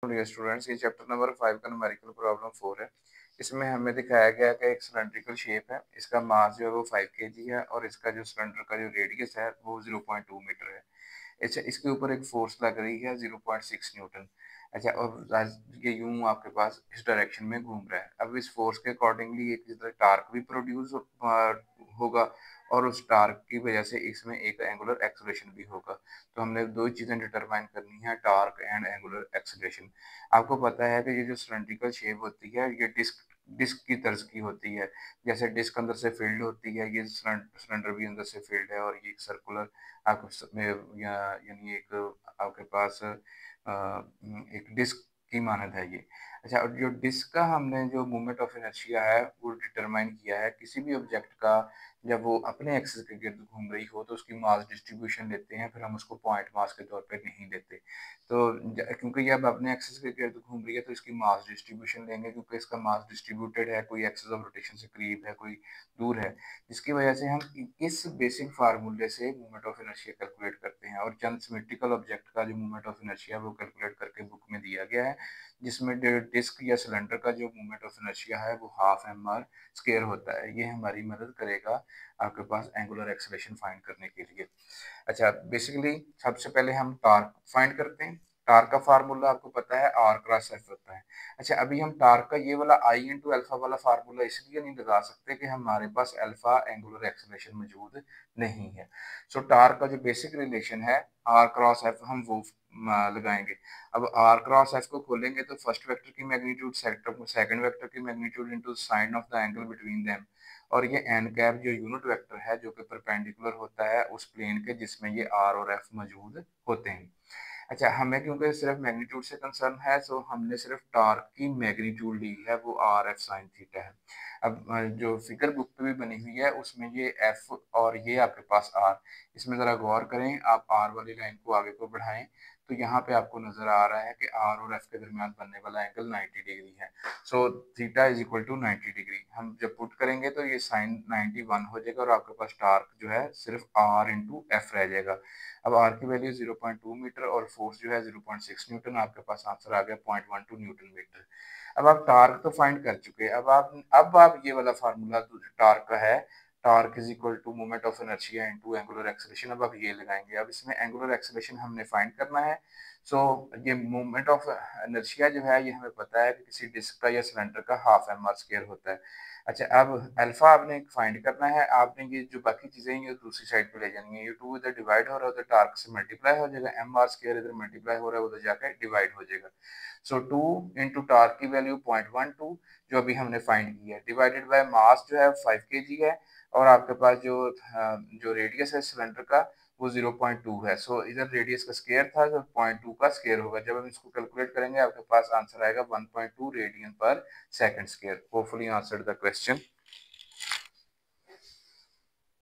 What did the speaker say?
Dear students, ये chapter number 5 का numerical problem 4 है। इसमें हमें दिखाया गया है कि एक सिलेंड्रिकल शेप है, इसका मास जो है वो 5 केजी है और इसका जो सिलेंडर का जो रेडियस है वो 0.2 मीटर है। अच्छा, इसके ऊपर एक फोर्स लग रही है 0.6 न्यूटन। अच्छा, और ये यूं आपके पास इस डायरेक्शन में घूम रहा है। अब इस फोर्स के अकॉर्डिंगली एक टार्क भी प्रोड्यूस होगा और उस टार्क की वजह से इसमें एक एंगुलर एक्सेलरेशन भी होगा। तो हमने दो चीज़ें डिटरमाइन करनी है, टार्क एंड एंगुलर एक्सेलरेशन। आपको पता है कि ये जो सिलेंड्रिकल शेप होती है ये डिस्क डिस्क की तर्ज की होती है। जैसे डिस्क अंदर से फील्ड होती है, ये सिलेंडर भी अंदर से फील्ड है और ये सर्कुलर आपको यानी एक आपके पास एक डिस्क की मानद है ये। अच्छा, और जो डिस्क का हमने जो मोमेंट ऑफ इनर्शिया है वो डिटरमाइन किया है। किसी भी ऑब्जेक्ट का जब वो अपने एक्सिस के गिर्द घूम रही हो तो उसकी मास डिस्ट्रीब्यूशन लेते हैं, फिर हम उसको पॉइंट मास के तौर पे नहीं लेते। तो क्योंकि ये अब अपने एक्सिस के गिर्द घूम रही है तो इसकी मास डिस्ट्रीब्यूशन लेंगे, क्योंकि इसका मास डिस्ट्रीब्यूटेड है, कोई एक्सिस ऑफ रोटेशन से करीब है, कोई दूर है। जिसकी वजह से हम इस बेसिक फार्मूले से मोमेंट ऑफ इनर्शिया कैलकुलेट करते हैं और चंद सिमेट्रिकल ऑब्जेक्ट का जो मोमेंट ऑफ इनर्शिया है वो कैलकुलेट करके बुक में दिया गया है, जिसमें डिस्क या सिलेंडर का जो मोमेंट ऑफ इनर्शिया है वो हाफ एम आर स्क्वायर होता है। ये हमारी मदद करेगा आपके पास एंगुलर एक्सेलरेशन फाइंड करने के लिए। अच्छा, बेसिकली सबसे पहले हम टार्क फाइंड करते हैं। टार्क का फार्मूला आपको पता है, आर क्रॉस एफ होता है। अच्छा, अभी हम टार्क का ये वाला आई इंटू अल्फा वाला फार्मूला इसलिए नहीं लगा सकते कि हमारे पास अल्फा एंगुलर एक्सेलरेशन मौजूद नहीं है। सो टार्क का जो बेसिक रिलेशन है आर क्रॉस एफ हम वो लगाएंगे। अब आर क्रॉस एफ को खोलेंगे तो फर्स्ट वेक्टर की मैग्नीट्यूड सेकंड वेक्टर की magnitude into sine of the angle between them, और ये एन कैप जो यूनिट वेक्टर है जो कि परपेंडिकुलर होता है उस प्लेन के जिसमें ये आर और एफ मौजूद होते हैं। अच्छा, हमें क्योंकि सिर्फ मैग्नीट्यूड से कंसर्न है तो हमने सिर्फ टार्क की मैग्नीट्यूड ली है, वो आर एफ साइन थीटा है। अब जो फिगर बुक पे भी बनी हुई है उसमें ये एफ और ये आपके पास आर, इसमें ज़रा गौर करें, आप आर वाली लाइन को आगे को बढ़ाएं तो यहाँ पे आपको नजर आ रहा है कि आर और एफ के दरमियान बनने वाला एंगल 90 डिग्री है। So theta is equal to 90 degree. हम जब पुट करेंगे तो ये साइन 91 हो जाएगा और आपके पास टार्क जो है सिर्फ आर इंटू एफ रह जाएगा। अब आर की वैल्यू 0.2 मीटर और फोर्स जो है 0.6 न्यूटन, आपके पास आंसर आ गया 0.12 न्यूटन मीटर। अब आप टार्क तो फाइंड कर चुके हैं, अब आप ये वाला फार्मूला टार्क का है, torque is equal to moment of inertia into angular acceleration. अब आप ये लगाएंगे, अब इसमें एंगुलर एक्सेलरेशन हमने फाइंड करना है। सो ये मोमेंट ऑफ इनर्शिया जो है ये हमें पता है कि किसी डिस्क का या सिलेंडर का हाफ एम आर स्क्वायर होता है। अच्छा, अब अल्फा आपने फाइंड करना है, आपने ये जो बाकी चीजें हैं ये दूसरी साइड पे ले जानी है। ये 2 इधर डिवाइड हो रहा है, उधर टार्क से मल्टीप्लाई हो जाएगा, एम आर स्क्वायर इधर मल्टीप्लाई हो रहा है, उधर जाकर डिवाइड हो जाएगा। सो 2 इंटू टार्क की वैल्यू 0.12 जो अभी हमने फाइंड की है, डिवाइडेड बाय मास जो है 5 केजी है और आपके पास जो रेडियस है सिलेंडर का वो 0.2 है। सो इधर रेडियस का स्क्वायर था तो 0.2 का स्क्वायर होगा। जब हम इसको कैलकुलेट करेंगे आपके पास आंसर आएगा 1.2 रेडियन पर second square. Hopefully answered the question.